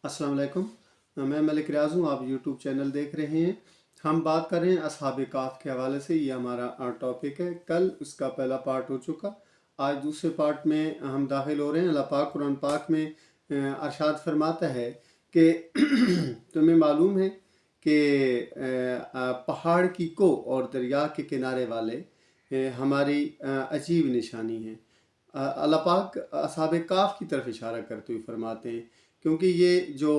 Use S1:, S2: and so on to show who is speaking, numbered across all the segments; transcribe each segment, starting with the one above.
S1: अस्सलाम वालेकुम। मैं मलिक रियाज हूँ। आप यूट्यूब चैनल देख रहे हैं। हम बात कर रहे हैं असहाब काफ के हवाले से। ये हमारा टॉपिक है। कल उसका पहला पार्ट हो चुका। आज दूसरे पार्ट में हम दाखिल हो रहे हैं। अल्लाह पाक कुरान पाक में अरशाद फरमाता है कि तुम्हें मालूम है कि पहाड़ की को और दरिया के किनारे वाले हमारी अजीब निशानी है। अल्लाह पाक असहाब काफ की तरफ इशारा करते हुए फरमाते हैं, क्योंकि ये जो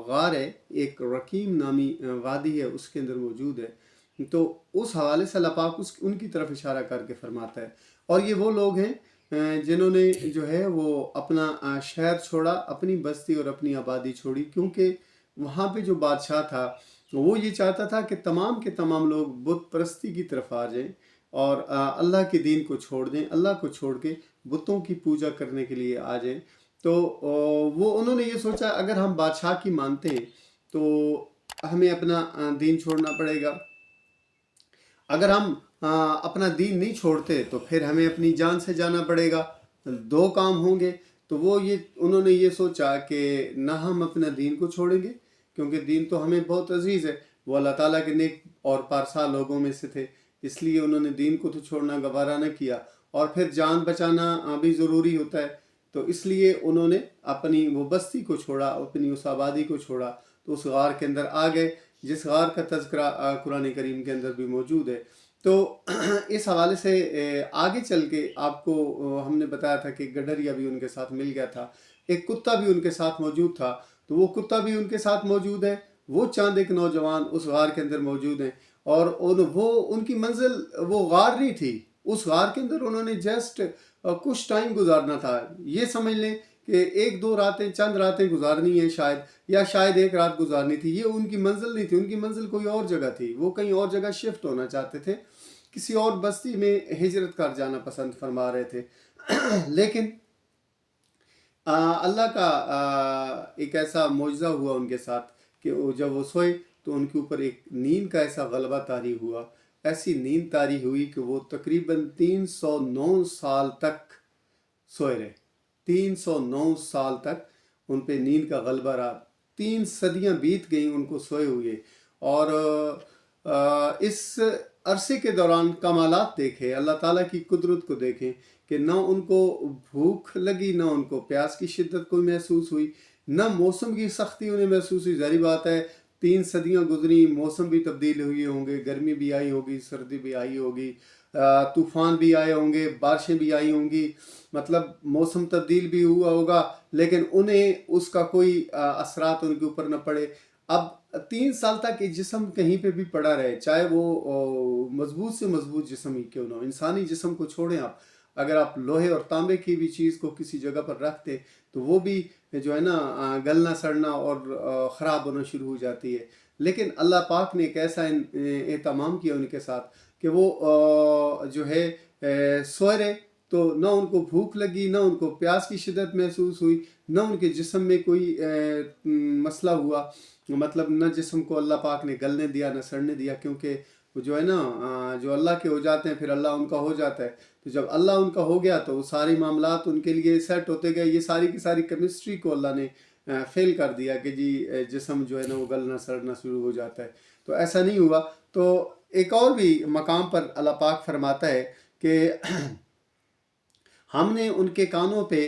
S1: गार है एक रकीम नामी वादी है, उसके अंदर मौजूद है। तो उस हवाले से अल्लाह पाक उनकी तरफ इशारा करके फरमाता है। और ये वो लोग हैं जिन्होंने जो है वो अपना शहर छोड़ा, अपनी बस्ती और अपनी आबादी छोड़ी, क्योंकि वहाँ पे जो बादशाह था वो ये चाहता था कि तमाम के तमाम लोग बुत परस्ती की तरफ आ जाएं और अल्लाह के दीन को छोड़ दें, अल्लाह को छोड़ के बुतों की पूजा करने के लिए आ जाएं। तो वो उन्होंने ये सोचा, अगर हम बादशाह की मानते हैं तो हमें अपना दीन छोड़ना पड़ेगा। अगर हम अपना दीन नहीं छोड़ते तो फिर हमें अपनी जान से जाना पड़ेगा। दो काम होंगे। तो उन्होंने ये सोचा कि ना हम अपना दीन को छोड़ेंगे, क्योंकि दीन तो हमें बहुत अजीज़ है। वो अल्लाह ताला के नेक और पारसा लोगों में से थे, इसलिए उन्होंने दीन को तो छोड़ना गवारा न किया। और फिर जान बचाना भी ज़रूरी होता है, तो इसलिए उन्होंने अपनी वो बस्ती को छोड़ा, अपनी उस आबादी को छोड़ा। तो उस गार के अंदर आ गए, जिस गार का तज़किरा कुरान करीम के अंदर भी मौजूद है। तो इस हवाले से आगे चल के आपको हमने बताया था कि गडरिया भी उनके साथ मिल गया था, एक कुत्ता भी उनके साथ मौजूद था। तो वो कुत्ता भी उनके साथ मौजूद है। वो चांद एक नौजवान उस गार के अंदर मौजूद हैं। और वो उनकी मंजिल वो गार नहीं थी। उस गार के अंदर उन्होंने जस्ट कुछ टाइम गुजारना था। ये समझ लें कि एक दो रातें, चंद रातें गुजारनी है शायद, या शायद एक रात गुजारनी थी। ये उनकी मंजिल नहीं थी। उनकी मंजिल कोई और जगह थी। वो कहीं और जगह शिफ्ट होना चाहते थे, किसी और बस्ती में हिजरत कर जाना पसंद फरमा रहे थे। लेकिन अल्लाह का एक ऐसा मौजज़ा हुआ उनके साथ कि जब वो सोए तो उनके ऊपर एक नींद का ऐसा गलबा तारी हुआ, ऐसी नींद तारी हुई कि वो तकरीबन 309 साल तक सोए रहे। 309 साल तक उन पे नींद का गलबा रहा। 3 सदियां बीत गई उनको सोए हुए। और इस अरसे के दौरान कमालात देखे, अल्लाह ताला की कुदरत को देखें कि ना उनको भूख लगी, ना उनको प्यास की शिद्दत कोई महसूस हुई, ना मौसम की सख्ती उन्हें महसूस हुई। ज़ाहिर बात है, 3 सदियां गुजरी, मौसम भी तब्दील हुए होंगे, गर्मी भी आई होगी, सर्दी भी आई होगी, तूफ़ान भी आए होंगे, बारिशें भी आई होंगी, मतलब मौसम तब्दील भी हुआ होगा, लेकिन उन्हें उसका कोई असरात उनके ऊपर न पड़े। अब 3 साल तक ये जिस्म कहीं पे भी पड़ा रहे, चाहे वो मजबूत से मजबूत जिस्म ही क्यों ना हो। इंसानी जिस्म को छोड़ें आप, अगर आप लोहे और तांबे की भी चीज़ को किसी जगह पर रखते तो वो भी जो है ना गलना सड़ना और ख़राब होना शुरू हो जाती है। लेकिन अल्लाह पाक ने एक ऐसा एहतमाम किया उनके साथ कि वो जो है सोए रहे। तो ना उनको भूख लगी, ना उनको प्यास की शिद्दत महसूस हुई, ना उनके जिस्म में कोई मसला हुआ। मतलब न जिस्म को अल्लाह पाक ने गलने दिया, न सड़ने दिया, क्योंकि वो जो है ना जो अल्लाह के हो जाते हैं फिर अल्लाह उनका हो जाता है। तो जब अल्लाह उनका हो गया तो वो सारी मामलात उनके लिए सेट होते गए। ये सारी की सारी केमिस्ट्री को अल्लाह ने फेल कर दिया कि जी जिस्म जो है ना वो गलना सड़ना शुरू हो जाता है। तो ऐसा नहीं हुआ। तो एक और भी मकाम पर अल्लाह पाक फरमाता है कि हमने उनके कानों पे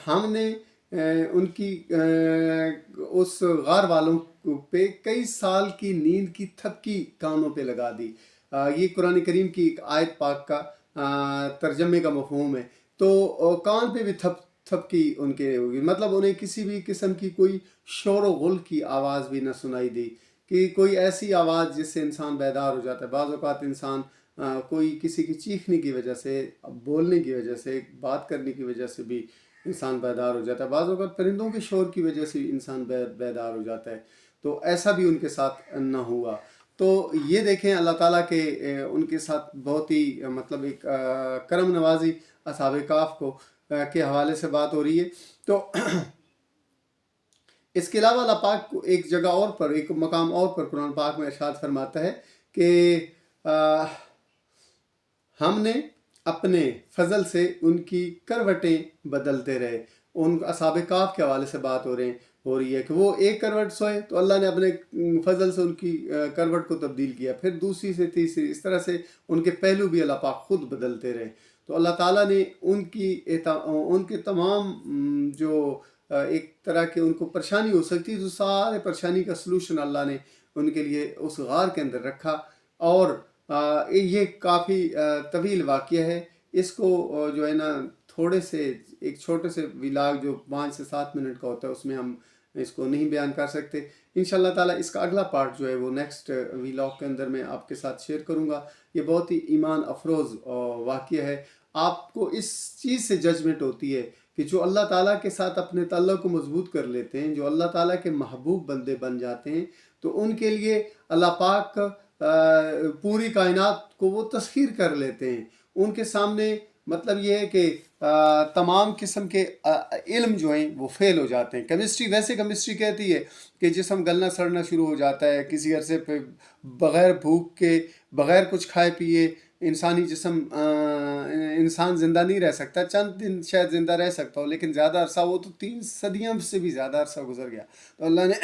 S1: हमने उनकी उस गार वालों पे कई साल की नींद की थपकी कानों पे लगा दी। ये कुरान करीम की एक आयत पाक का तर्जमे का मफहूम है। तो कान पे भी थपकी उनके होगी, मतलब उन्हें किसी भी किस्म की कोई शोर व गुल की आवाज़ भी न सुनाई दी, कि कोई ऐसी आवाज़ जिससे इंसान बेदार हो जाता है। बाज़ औक़ात इंसान कोई किसी की चीखने की वजह से, बोलने की वजह से, बात करने की वजह से भी इंसान बेदार हो जाता है। बाज़ औक़ात परिंदों के शोर की वजह से इंसान बेदार हो जाता है। तो ऐसा भी उनके साथ न हुआ। तो ये देखें अल्लाह ताला के उनके साथ बहुत ही मतलब एक करम नवाजी असहाब काफ को के हवाले से बात हो रही है। तो इसके अलावा अल्लाह पाक को एक जगह और पर, एक मकाम और पर कुरान पाक में इरशाद फरमाता है कि हमने अपने फजल से उनकी करवटें बदलते रहे। ان اصحاب کہف کے حوالے سے بات ہو رہی ہے کہ وہ ایک کروٹ سوئے تو اللہ نے اپنے فضل سے ان کی کروٹ کو تبدیل کیا، پھر دوسری سے تیسری، اس طرح سے ان کے پہلو بھی اللہ پاک خود بدلتے رہے۔ تو اللہ تعالیٰ نے ان کے تمام جو ایک طرح کے ان کو پریشانی ہو سکتی تو سارے پریشانی کا سلوشن اللہ نے ان کے لیے اس غار کے اندر رکھا۔ اور یہ کافی طویل واقعہ ہے، اس کو جو ہے نا تھوڑے سے ایک چھوٹے سے ولاگ جو 5 سے 7 منٹ کا ہوتا ہے اس میں ہم اس کو نہیں بیان کر سکتے۔ انشاءاللہ تعالیٰ اس کا اگلا پارٹ جو ہے وہ نیکسٹ ولاگ کے اندر میں آپ کے ساتھ شیئر کروں گا۔ یہ بہت ہی ایمان افروز واقعہ ہے۔ آپ کو اس چیز سے ججمنٹ ہوتی ہے کہ جو اللہ تعالیٰ کے ساتھ اپنے تعلق کو مضبوط کر لیتے ہیں، جو اللہ تعالیٰ کے محبوب بندے بن جاتے ہیں، تو ان کے لیے اللہ پاک پوری کائنات کو وہ تسخیر کر لیتے ہیں۔ ان کے سامنے مطلب یہ ہے کہ تمام قسم کے علم جو ہیں وہ فیل ہو جاتے ہیں۔ کیمسٹری کہتی ہے کہ جسم گلنا سڑنا شروع ہو جاتا ہے کسی عرصے پہ، بغیر بھوک کے، بغیر کچھ کھائے پیے انسانی جسم انسان زندہ نہیں رہ سکتا، چند دن شاید زندہ رہ سکتا ہو، لیکن زیادہ عرصہ، وہ تو 3 صدیوں سے بھی زیادہ عرصہ گزر گیا، تو اللہ نے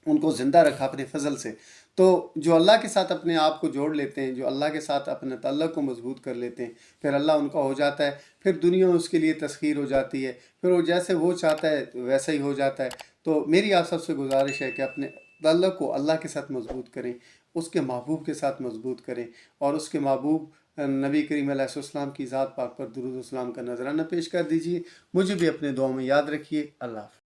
S1: ان کو زندہ رکھا اپنے فضل سے۔ تو جو اللہ کے ساتھ اپنے آپ کو جوڑ لیتے ہیں، جو اللہ کے ساتھ اپنے تعلق کو مضبوط کر لیتے ہیں، پھر اللہ ان کا ہو جاتا ہے، پھر دنیا اس کے لیے تسخیر ہو جاتی ہے، پھر وہ جیسے وہ چاہتا ہے ویسا ہی ہو جاتا ہے۔ تو میری آپ سب سے گزارش ہے کہ اپنے تعلق کو اللہ کے ساتھ مضبوط کریں، اس کے محبوب کے ساتھ مضبوط کریں، اور اس کے محبوب نبی کریم علیہ السلام کی ذات پاک پر درود و سلام کا نذرانہ پیش کر دیجیے۔ مجھے بھی اپنے دعاؤں میں یاد رکھیے۔ اللہ حافظ۔